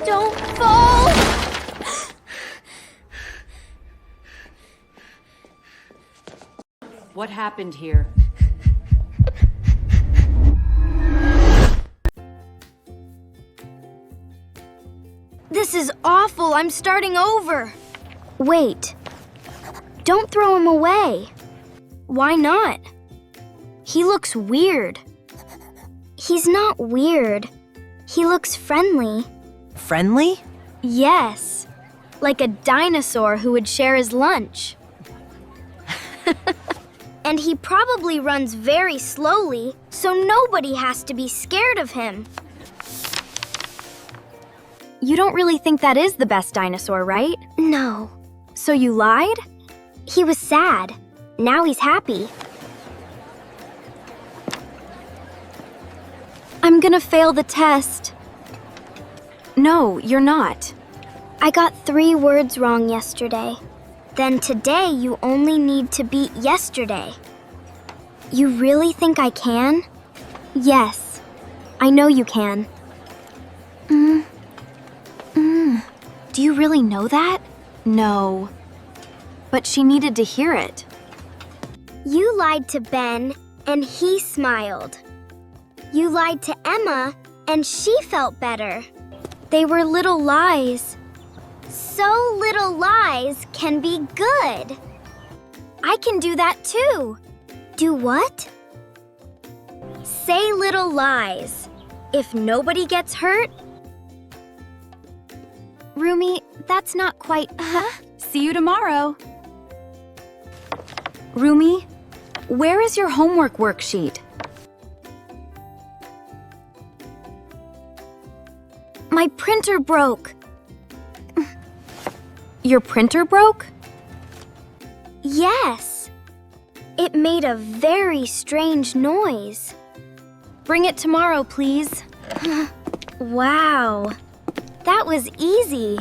Don't fall! What happened here? This is awful. I'm starting over. Wait. Don't throw him away. Why not? He looks weird. He's not weird. He looks friendly. Friendly? Yes. Like a dinosaur who would share his lunch. And he probably runs very slowly, so nobody has to be scared of him. You don't really think that is the best dinosaur, right? No. So you lied? He was sad. Now he's happy. I'm gonna fail the test. No, you're not. I got 3 words wrong yesterday. Then today you only need to beat yesterday. You really think I can? Yes, I know you can. Do you really know that? No. But she needed to hear it. You lied to Ben, and he smiled. You lied to Emma, and she felt better. They were little lies. So little lies can be good. I can do that too. Do what? Say little lies. If nobody gets hurt. Rumi, that's not quite. See you tomorrow. Rumi, where is your homework worksheet? My printer broke. Your printer broke? Yes. It made a very strange noise. Bring it tomorrow, please. Wow. That was easy.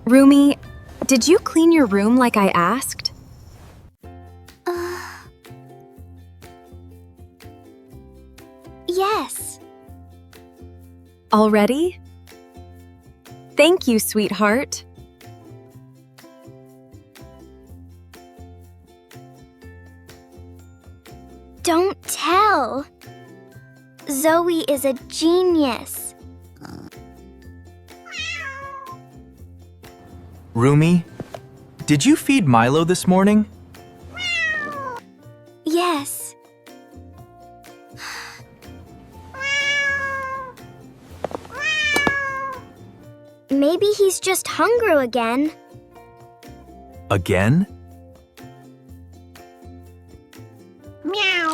Rumi, did you clean your room like I asked? Yes. Already? Thank you, sweetheart. Don't tell. Zoe is a genius. Rumi, did you feed Milo this morning? Yes. Maybe he's just hungry again. Again? Meow.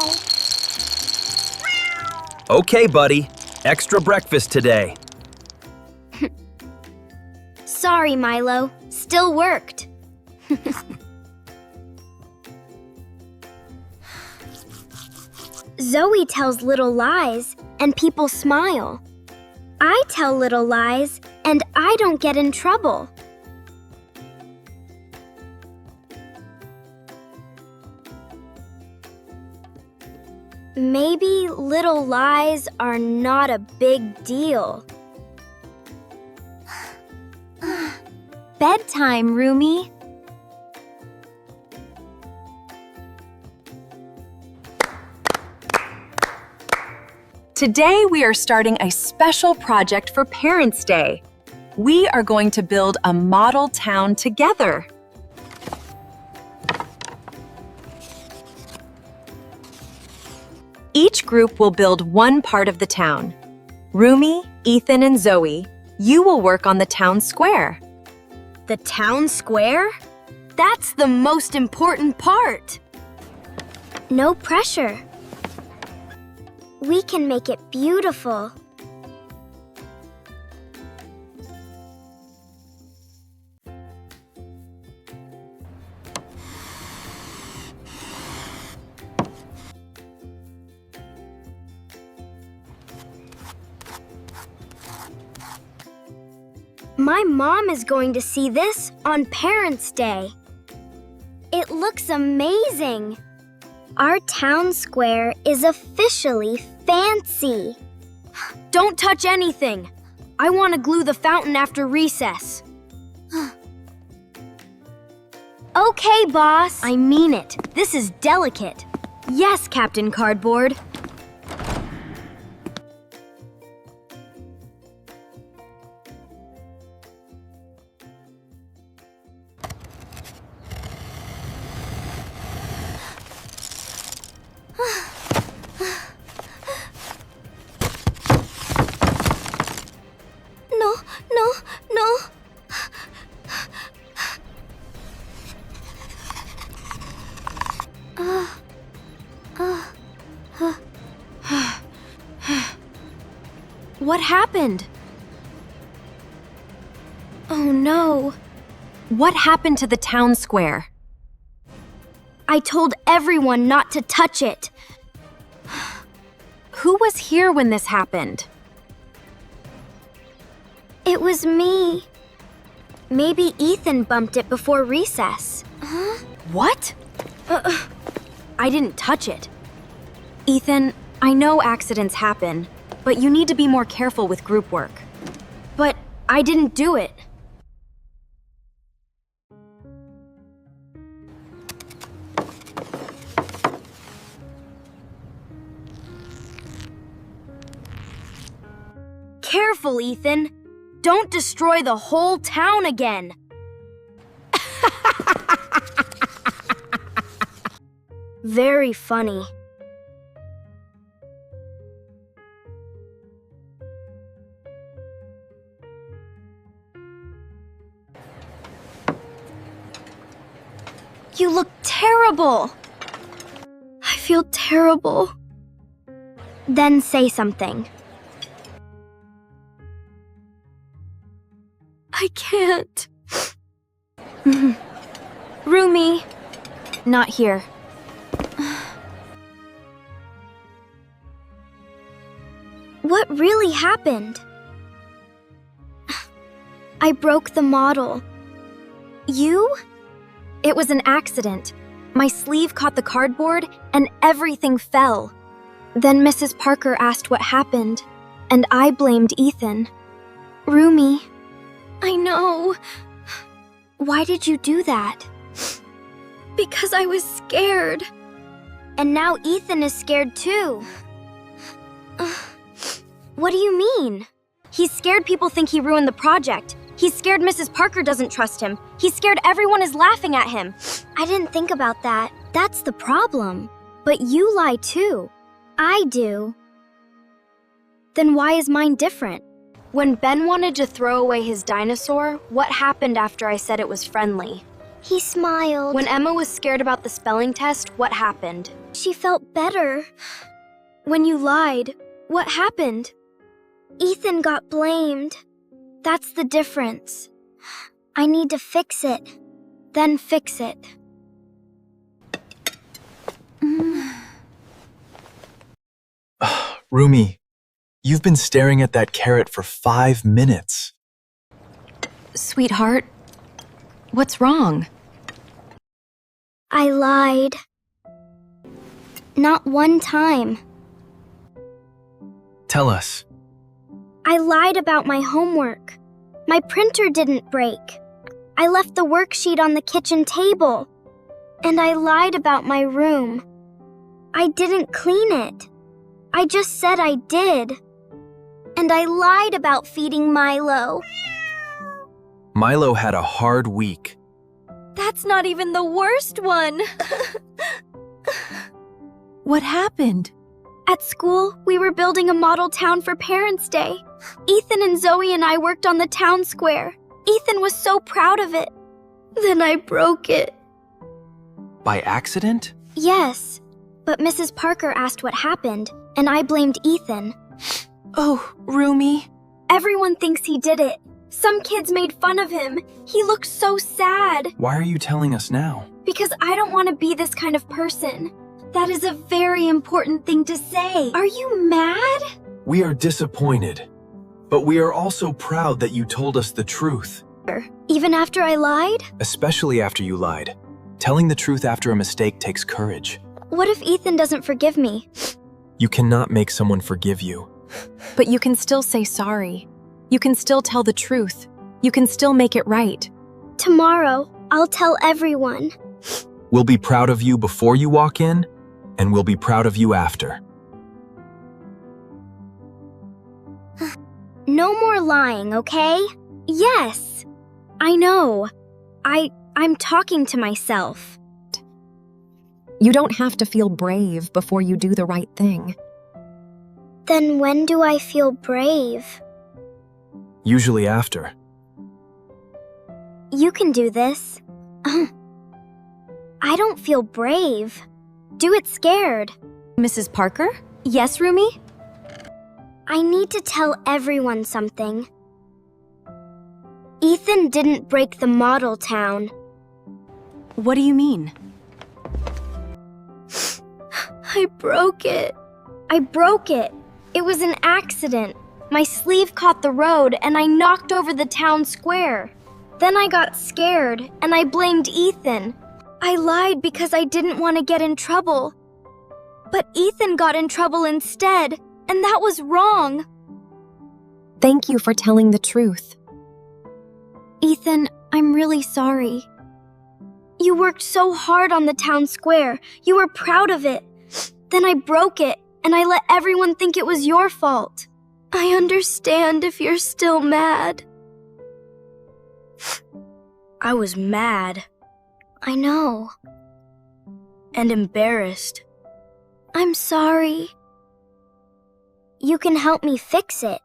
Okay, buddy. Extra breakfast today. Sorry, Milo. Still worked. Zoe tells little lies, and people smile. I tell little lies, and I don't get in trouble. Maybe little lies are not a big deal. Bedtime, Rumi. Today we are starting a special project for Parents' Day. We are going to build a model town together. Each group will build one part of the town. Rumi, Ethan, and Zoe, you will work on the town square. The town square? That's the most important part. No pressure. We can make it beautiful. My mom is going to see this on Parents' Day. It looks amazing. Our town square is officially fancy. Don't touch anything. I want to glue the fountain after recess. Okay, boss. I mean it. This is delicate. Yes, Captain Cardboard. No, no, no. What happened? Oh no. What happened to the town square? I told everyone not to touch it. Who was here when this happened? It was me. Maybe Ethan bumped it before recess. What? I didn't touch it. Ethan, I know accidents happen, but you need to be more careful with group work. But I didn't do it. Careful, Ethan. Don't destroy the whole town again. Very funny. You look terrible. I feel terrible. Then say something. I can't. Rumi, not here. What really happened? I broke the model. You? It was an accident. My sleeve caught the cardboard and everything fell. Then Mrs. Parker asked what happened, and I blamed Ethan. Rumi, I know. Why did you do that? Because I was scared. And now Ethan is scared too. What do you mean? He's scared people think he ruined the project. He's scared Mrs. Parker doesn't trust him. He's scared everyone is laughing at him. I didn't think about that. That's the problem. But you lie too. I do. Then why is mine different? When Ben wanted to throw away his dinosaur, what happened after I said it was friendly? He smiled. When Emma was scared about the spelling test, what happened? She felt better. When you lied, what happened? Ethan got blamed. That's the difference. I need to fix it. Then fix it. Rumi, you've been staring at that carrot for 5 minutes. Sweetheart, what's wrong? I lied. Not one time. Tell us. I lied about my homework. My printer didn't break. I left the worksheet on the kitchen table. And I lied about my room. I didn't clean it. I just said I did. And I lied about feeding Milo. Milo had a hard week. That's not even the worst one. What happened? At school, we were building a model town for Parents' Day. Ethan and Zoe and I worked on the town square. Ethan was so proud of it. Then I broke it. By accident? Yes, but Mrs. Parker asked what happened, and I blamed Ethan. Oh, Rumi. Everyone thinks he did it. Some kids made fun of him. He looked so sad. Why are you telling us now? Because I don't want to be this kind of person. That is a very important thing to say. Are you mad? We are disappointed, but we are also proud that you told us the truth. Even after I lied? Especially after you lied. Telling the truth after a mistake takes courage. What if Ethan doesn't forgive me? You cannot make someone forgive you. But you can still say sorry. You can still tell the truth. You can still make it right. Tomorrow, I'll tell everyone. We'll be proud of you before you walk in, and we'll be proud of you after. No more lying, okay? Yes, I know. I'm talking to myself. You don't have to feel brave before you do the right thing. Then when do I feel brave? Usually after. You can do this. I don't feel brave. Do it scared. Mrs. Parker? Yes, Rumi? I need to tell everyone something. Ethan didn't break the model town. What do you mean? I broke it. It was an accident. My sleeve caught the road and I knocked over the town square. Then I got scared and I blamed Ethan. I lied because I didn't want to get in trouble. But Ethan got in trouble instead, and that was wrong. Thank you for telling the truth. Ethan, I'm really sorry. You worked so hard on the town square. You were proud of it. Then I broke it, and I let everyone think it was your fault. I understand if you're still mad. I was mad I know. and embarrassed. I'm sorry. You can help me fix it.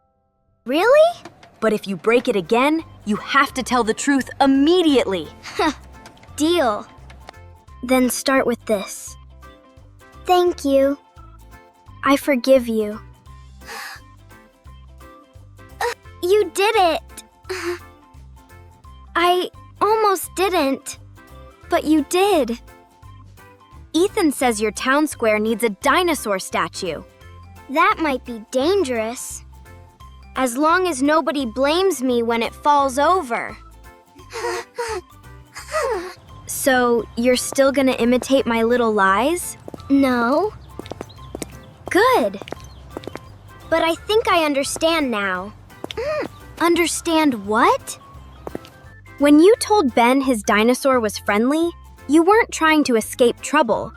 Really? But if you break it again, you have to tell the truth immediately. Deal. Then start with this. Thank you. I forgive you. You did it! I almost didn't, but you did. Ethan says your town square needs a dinosaur statue. That might be dangerous. As long as nobody blames me when it falls over. So, you're still gonna imitate my little lies? No, Good. but I think I understand now. Understand what? When you told Ben his dinosaur was friendly, you weren't trying to escape trouble.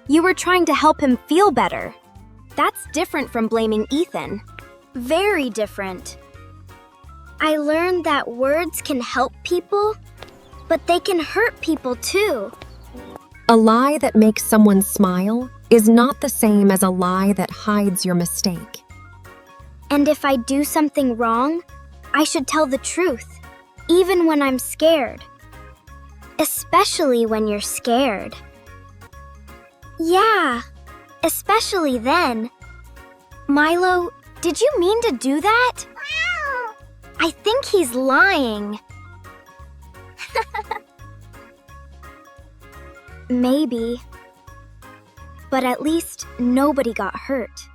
You were trying to help him feel better. That's different from blaming Ethan. Very different. I learned that words can help people, but they can hurt people too. A lie that makes someone smile is not the same as a lie that hides your mistake. And if I do something wrong, I should tell the truth, even when I'm scared. Especially when you're scared. Yeah, especially then. Milo, did you mean to do that? I think he's lying. Maybe. But at least nobody got hurt.